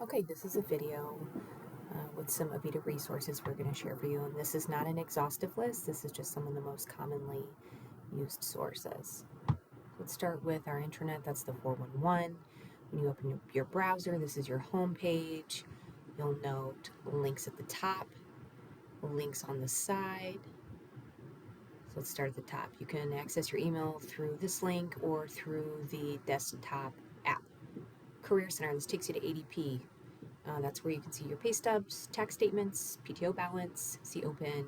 Okay, this is a video with some Avita resources we're going to share for you, and this is not an exhaustive list. This is just some of the most commonly used sources. Let's start with our intranet. That's the 411. When you open up your browser, this is your home page. You'll note links at the top, links on the side. So let's start at the top. You can access your email through this link or through the desktop app. Career Center, this takes you to ADP. That's where you can see your pay stubs, tax statements, PTO balance, see open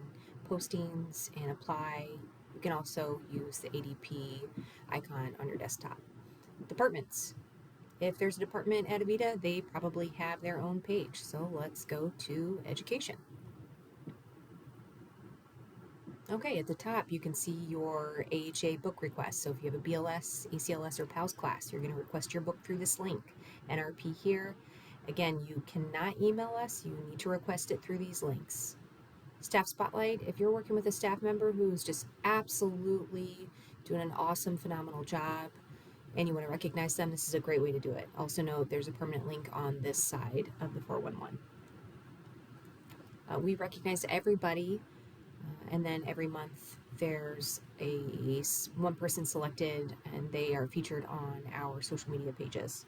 postings, and apply. You can also use the ADP icon on your desktop. Departments. If there's a department at Avita, they probably have their own page. So let's go to education. Okay, at the top, you can see your AHA book request. So if you have a BLS, ACLS, or PALS class, you're going to request your book through this link. NRP here. Again, you cannot email us. You need to request it through these links. Staff Spotlight. If you're working with a staff member who's just absolutely doing an awesome, phenomenal job, and you want to recognize them, this is a great way to do it. Also note there's a permanent link on this side of the 411. We recognize everybody. And then every month there's a one person selected and they are featured on our social media pages.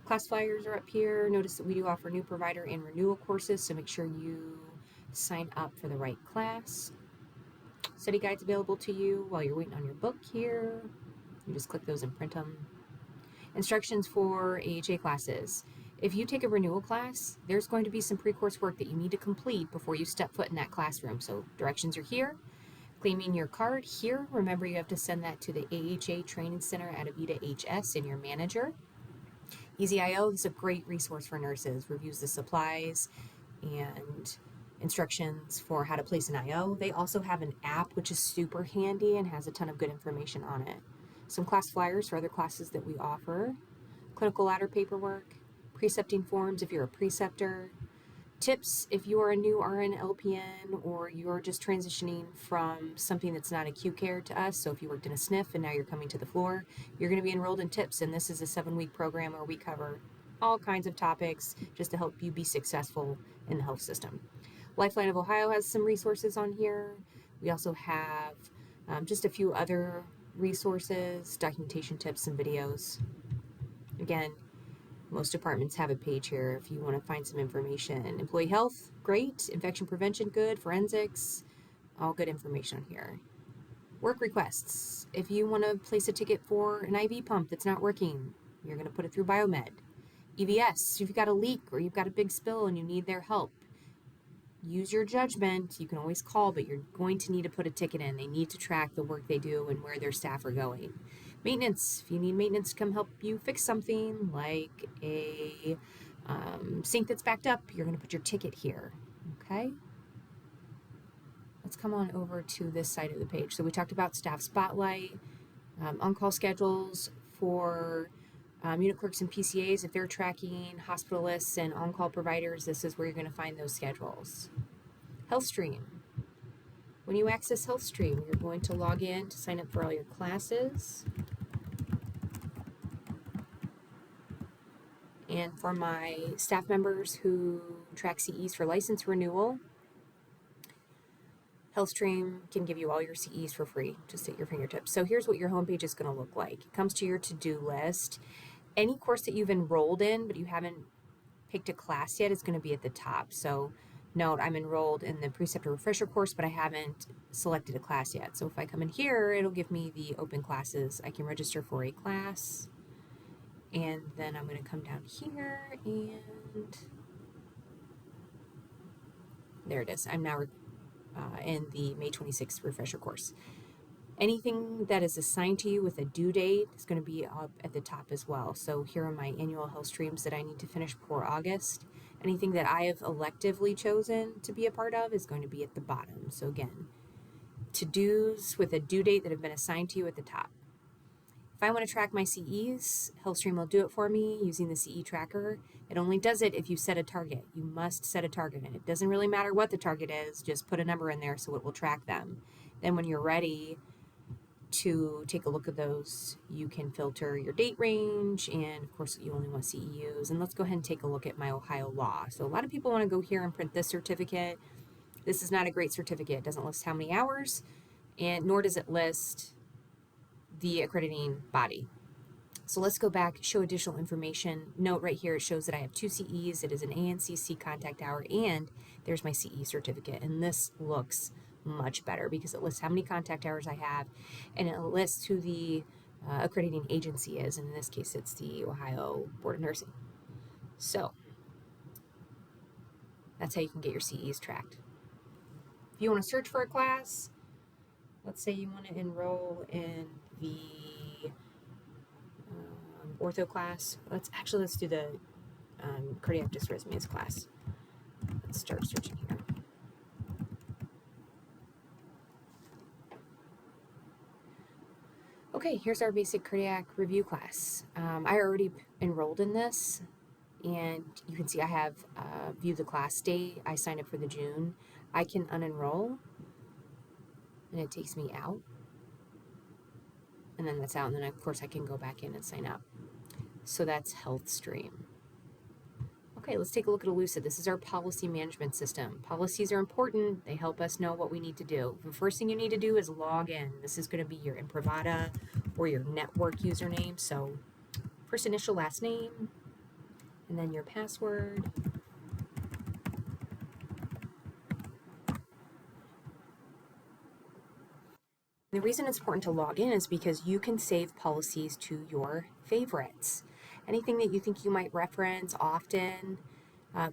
Class flyers are up here. Notice that we do offer new provider and renewal courses, so make sure you sign up for the right class. Study guides available to you while you're waiting on your book here. You just click those and print them. Instructions for AHA classes. If you take a renewal class, there's going to be some pre-course work that you need to complete before you step foot in that classroom. So directions are here. Claiming your card here. Remember, you have to send that to the AHA Training Center at Avita HS and your manager. EasyIO is a great resource for nurses. Reviews the supplies and instructions for how to place an IO. They also have an app which is super handy and has a ton of good information on it. Some class flyers for other classes that we offer. Clinical ladder paperwork. Precepting forms if you're a preceptor. Tips if you are a new RN LPN or you're just transitioning from something that's not acute care to us. So if you worked in a SNF and now you're coming to the floor, you're going to be enrolled in tips. And this is a 7-week program where we cover all kinds of topics just to help you be successful in the health system. Lifeline of Ohio has some resources on here. We also have just a few other resources, documentation tips, and videos. Again, most departments have a page here if you want to find some information. Employee health, great. Infection prevention, good. Forensics, all good information on here. Work requests. If you want to place a ticket for an IV pump that's not working, you're going to put it through Biomed. EVS, if you've got a leak or you've got a big spill and you need their help, use your judgment. You can always call, but you're going to need to put a ticket in. They need to track the work they do and where their staff are going. Maintenance, if you need maintenance to come help you fix something like a sink that's backed up, you're going to put your ticket here. Okay. Let's come on over to this side of the page. So we talked about Staff Spotlight, on-call schedules for unit clerks and PCAs. If they're tracking hospitalists and on-call providers, this is where you're going to find those schedules. HealthStream. When you access HealthStream, you're going to log in to sign up for all your classes. And for my staff members who track CEs for license renewal, HealthStream can give you all your CEs for free, just at your fingertips. So here's what your homepage is going to look like. It comes to your to-do list. Any course that you've enrolled in, but you haven't picked a class yet, is going to be at the top. So note, I'm enrolled in the preceptor refresher course, but I haven't selected a class yet. So if I come in here, it'll give me the open classes. I can register for a class. And then I'm going to come down here and there it is. I'm now in the May 26th refresher course. Anything that is assigned to you with a due date is going to be up at the top as well. So here are my annual health streams that I need to finish before August. Anything that I have electively chosen to be a part of is going to be at the bottom. So again, to-dos with a due date that have been assigned to you at the top. If I want to track my CEs, HealthStream will do it for me using the CE tracker. It only does it if you set a target. You must set a target, and it doesn't really matter what the target is, just put a number in there so it will track them. Then when you're ready To take a look at those, you can filter your date range, and of course you only want CEUs. And let's go ahead and take a look at my Ohio law. So a lot of people want to go here and print this certificate. This is not a great certificate. It doesn't list how many hours, and nor does it list the accrediting body. So let's go back, show additional information. Note right here, it shows that I have 2 CEs. It is an ANCC contact hour, and there's my CE certificate. And this looks much better because it lists how many contact hours I have, and it lists who the accrediting agency is. And in this case, it's the Ohio Board of Nursing. So that's how you can get your CEs tracked. If you want to search for a class, let's say you want to enroll in the ortho class. Let's do the cardiac dysrhythmias class. Let's start searching here. Okay, here's our basic cardiac review class. I already enrolled in this, and you can see I have view the class date. I signed up for the June. I can unenroll, and it takes me out. And then that's out, and then of course I can go back in and sign up. So that's HealthStream. Okay, let's take a look at Elucid. This is our policy management system. Policies are important. They help us know what we need to do. The first thing you need to do is log in. This is going to be your Imprivata or your network username. So first initial, last name, and then your password. The reason it's important to log in is because you can save policies to your favorites. Anything that you think you might reference often,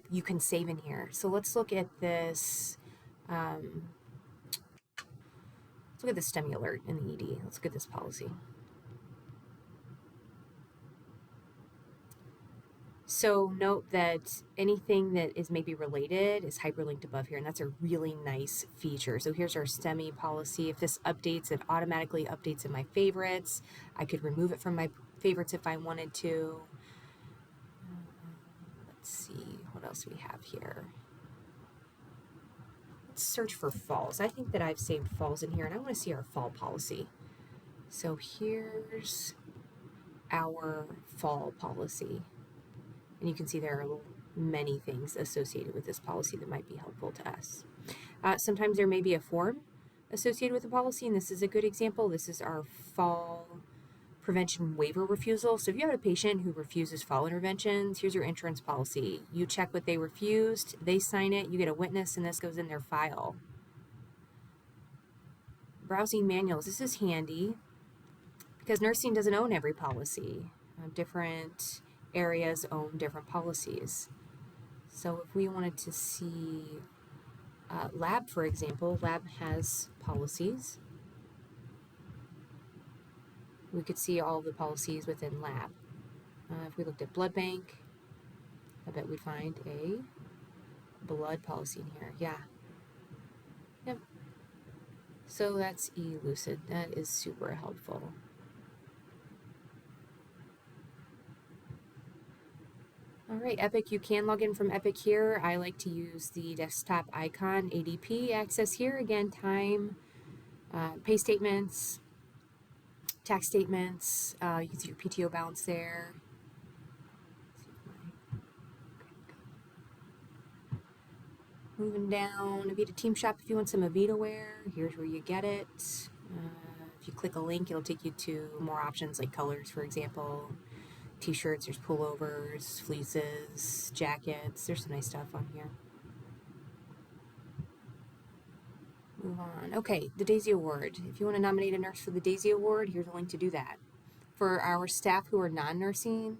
you can save in here. So let's look at this. Let's look at the STEMI alert in the ED. Let's look at this policy. So note that anything that is maybe related is hyperlinked above here, and that's a really nice feature. So here's our STEMI policy. If this updates, it automatically updates in my favorites. I could remove it from my favorites if I wanted to. Let's see, what else we have here? Let's search for falls. I think that I've saved falls in here, and I want to see our fall policy. So here's our fall policy. And you can see there are many things associated with this policy that might be helpful to us. Sometimes there may be a form associated with the policy, and this is a good example. This is our fall prevention waiver refusal. So if you have a patient who refuses fall interventions, here's your insurance policy. You check what they refused, they sign it, you get a witness, and this goes in their file. Browsing manuals. This is handy because nursing doesn't own every policy. Different areas own different policies. So if we wanted to see lab, for example, lab has policies. We could see all the policies within lab. If we looked at blood bank, I bet we'd find a blood policy in here. Yeah. Yep. So that's Elucid. That is super helpful. All right, Epic, you can log in from Epic here. I like to use the desktop icon, ADP access here. Again, time, pay statements, tax statements. You can see your PTO balance there. Moving down, Avita Team Shop. If you want some Avita wear, here's where you get it. If you click a link, it'll take you to more options like colors, for example. T-shirts, there's pullovers, fleeces, jackets. There's some nice stuff on here. Move on. Okay, the Daisy Award. If you want to nominate a nurse for the Daisy Award, here's a link to do that. For our staff who are non-nursing,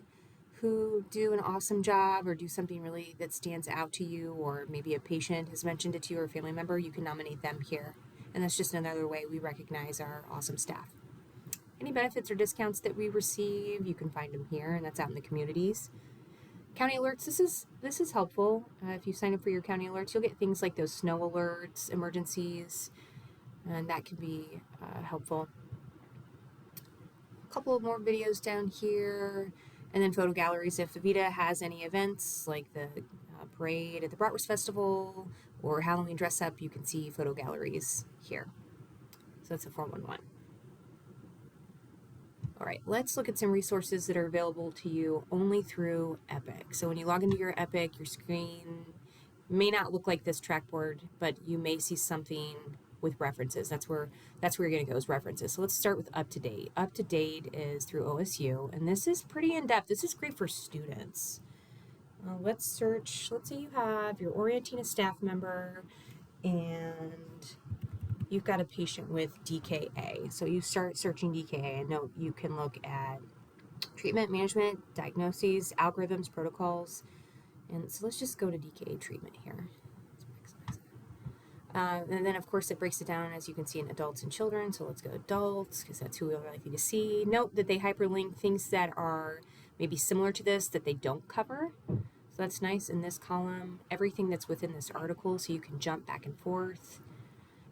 who do an awesome job or do something really that stands out to you, or maybe a patient has mentioned it to you or a family member, you can nominate them here. And that's just another way we recognize our awesome staff. Any benefits or discounts that we receive, you can find them here, and that's out in the communities. County alerts, this is helpful. If you sign up for your county alerts, you'll get things like those snow alerts, emergencies, and that can be helpful. A couple of more videos down here, and then photo galleries. If Avita has any events like the parade at the Bratwurst Festival or Halloween dress up, you can see photo galleries here. So that's a 411. All right, let's look at some resources that are available to you only through Epic. So when you log into your Epic, your screen may not look like this trackboard, but you may see something with references. That's where you're going to go, is references. So let's start with up to date. Up to date is through OSU, and this is pretty in depth. This is great for students. Let's search. Let's say you have, you're orienting a staff member, and you've got a patient with DKA. So you start searching DKA, and note you can look at treatment, management, diagnoses, algorithms, protocols. And so let's just go to DKA treatment here. And then, of course, it breaks it down, as you can see, in adults and children. So let's go adults, because that's who we're likely to see. Note that they hyperlink things that are maybe similar to this that they don't cover. So that's nice. In this column, everything that's within this article, so you can jump back and forth.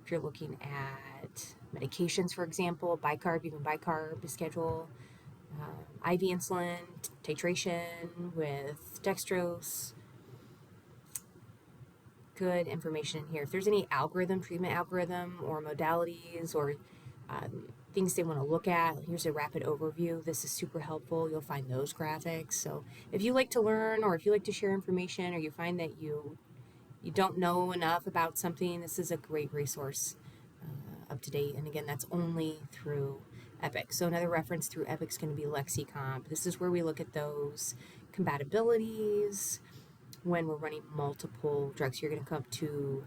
If you're looking at medications, for example, bicarb, even bicarb schedule, IV insulin, titration with dextrose. Good information in here. If there's any treatment algorithm, or modalities, or things they want to look at, here's a rapid overview. This is super helpful. You'll find those graphics. So if you like to learn, or if you like to share information, or you find that you don't know enough about something, this is a great resource, up to date. And again, that's only through Epic. So another reference through Epic is going to be LexiComp. This is where we look at those compatibilities when we're running multiple drugs. You're going to come up to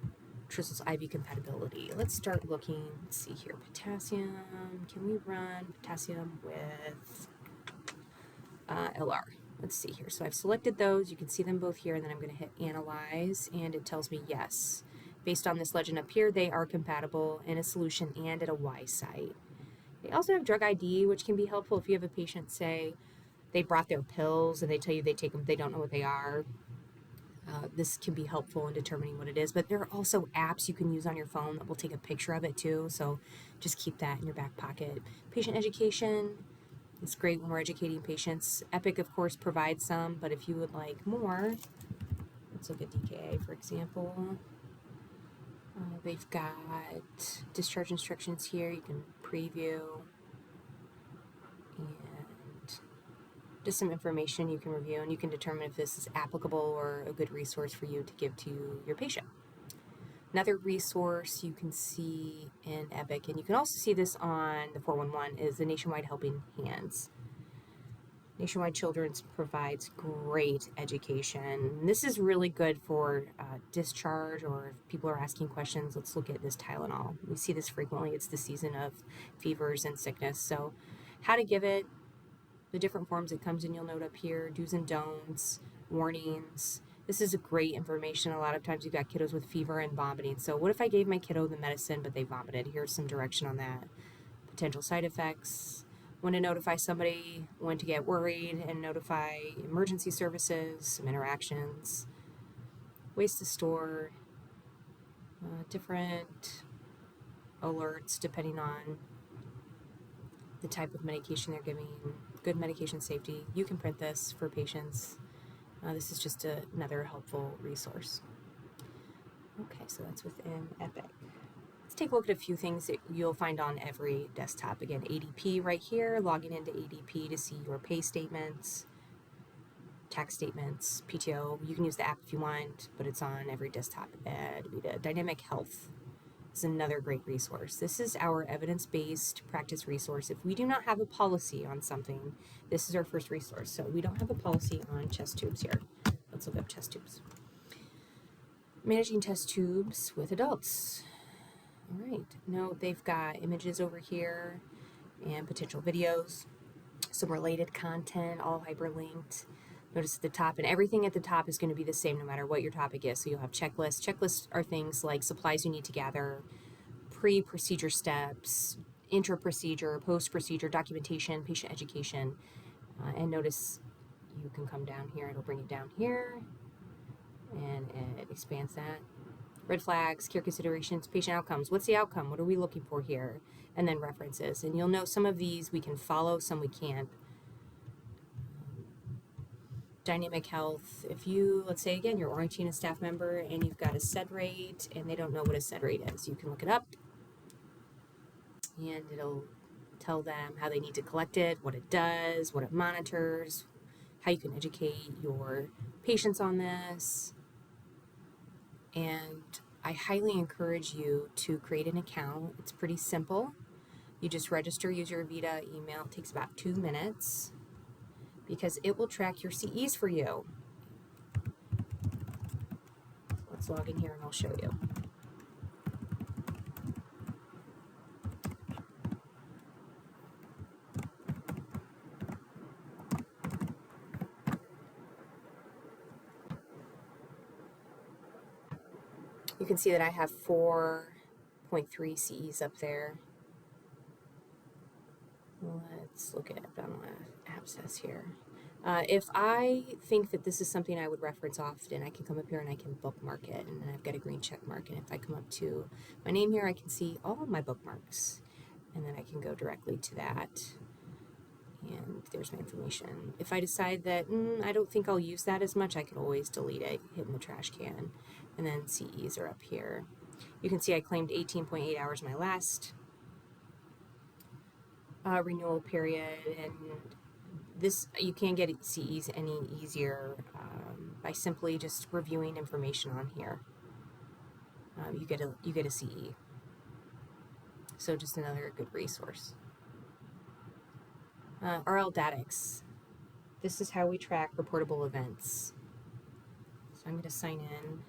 Tristle's IV compatibility. Let's start looking. Let's see here. Potassium. Can we run potassium with LR? Let's see here. So I've selected those. You can see them both here, and then I'm going to hit analyze, and it tells me yes. Based on this legend up here, they are compatible in a solution and at a Y site. They also have drug ID, which can be helpful if you have a patient, say, they brought their pills and they tell you they take them, they don't know what they are. This can be helpful in determining what it is, but there are also apps you can use on your phone that will take a picture of it too, so just keep that in your back pocket. Patient education, it's great when we're educating patients. Epic, of course, provides some, but if you would like more, let's look at DKA, for example. They've got discharge instructions here. You can preview, and just some information you can review, and you can determine if this is applicable or a good resource for you to give to your patient. Another resource you can see in Epic, and you can also see this on the 411, is the Nationwide Helping Hands. Nationwide Children's provides great education. This is really good for discharge, or if people are asking questions. Let's look at this Tylenol. We see this frequently. It's the season of fevers and sickness. So how to give it, the different forms it comes in, you'll note up here, do's and don'ts, warnings. This is a great information. A lot of times you've got kiddos with fever and vomiting. So what if I gave my kiddo the medicine but they vomited? Here's some direction on that. Potential side effects. When to notify somebody, when to get worried and notify emergency services, some interactions, ways to store, different alerts depending on the type of medication they're giving, good medication safety. You can print this for patients. This is just another helpful resource. Okay, so that's within Epic. Let's take a look at a few things that you'll find on every desktop. Again, ADP right here, logging into ADP to see your pay statements, tax statements, PTO. You can use the app if you want, but it's on every desktop. Avita. Dynamic Health is another great resource. This is our evidence-based practice resource. If we do not have a policy on something, this is our first resource. So we don't have a policy on chest tubes here. Let's look up chest tubes. Managing test tubes with adults. All right. No, they've got images over here and potential videos, some related content, all hyperlinked. Notice at the top, and everything at the top is going to be the same no matter what your topic is. So you'll have checklists. Checklists are things like supplies you need to gather, pre-procedure steps, intra-procedure, post-procedure, documentation, patient education. And notice you can come down here. It'll bring it down here, and it expands that. Red flags, care considerations, patient outcomes. What's the outcome? What are we looking for here? And then references. And you'll know some of these we can follow, some we can't. Dynamic Health, if you, let's say again, you're orienting a staff member and you've got a SED rate and they don't know what a SED rate is, you can look it up and it'll tell them how they need to collect it, what it does, what it monitors, how you can educate your patients on this. And I highly encourage you to create an account. It's pretty simple. You just register, use your Avita email. It takes about 2 minutes because it will track your CEs for you. Let's log in here and I'll show you. You can see that I have 4.3 CEs up there. Let's look at abscess here. If I think that this is something I would reference often, I can come up here and I can bookmark it, and then I've got a green check mark. And if I come up to my name here, I can see all of my bookmarks, and then I can go directly to that. And there's my information. If I decide that I don't think I'll use that as much, I can always delete it, hit in the trash can, and then CEs are up here. You can see I claimed 18.8 hours my last renewal period, and this you can't get CEs any easier by simply just reviewing information on here. You get a CE. So just another good resource. RL Datix. This is how we track reportable events. So I'm going to sign in.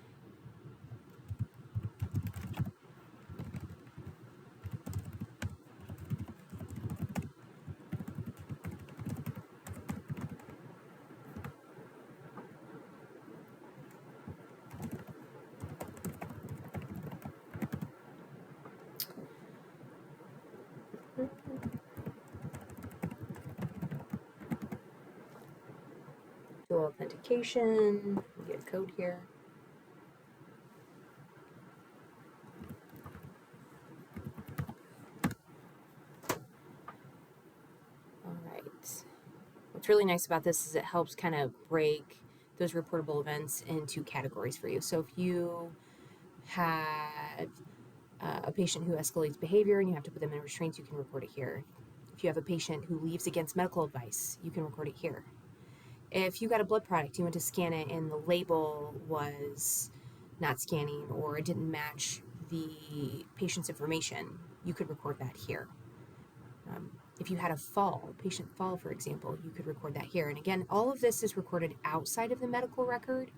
Dual authentication. We get a code here. All right. What's really nice about this is it helps kind of break those reportable events into categories for you. So if you have a patient who escalates behavior and you have to put them in restraints, you can record it here. If you have a patient who leaves against medical advice, you can record it here. If you got a blood product, you went to scan it and the label was not scanning or it didn't match the patient's information, you could record that here. If you had a patient fall, for example, you could record that here. And again, all of this is recorded outside of the medical record,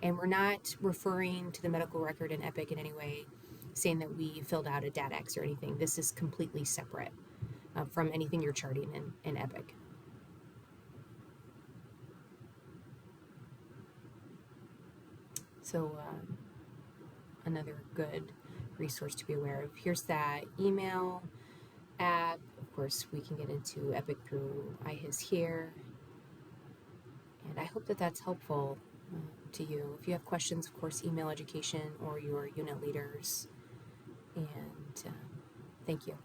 and we're not referring to the medical record in Epic in any way, saying that we filled out a DATX or anything. This is completely separate from anything you're charting in Epic. So another good resource to be aware of. Here's that email app. Of course, we can get into Epic through iHis here. And I hope that that's helpful to you. If you have questions, of course, email education or your unit leaders. And thank you.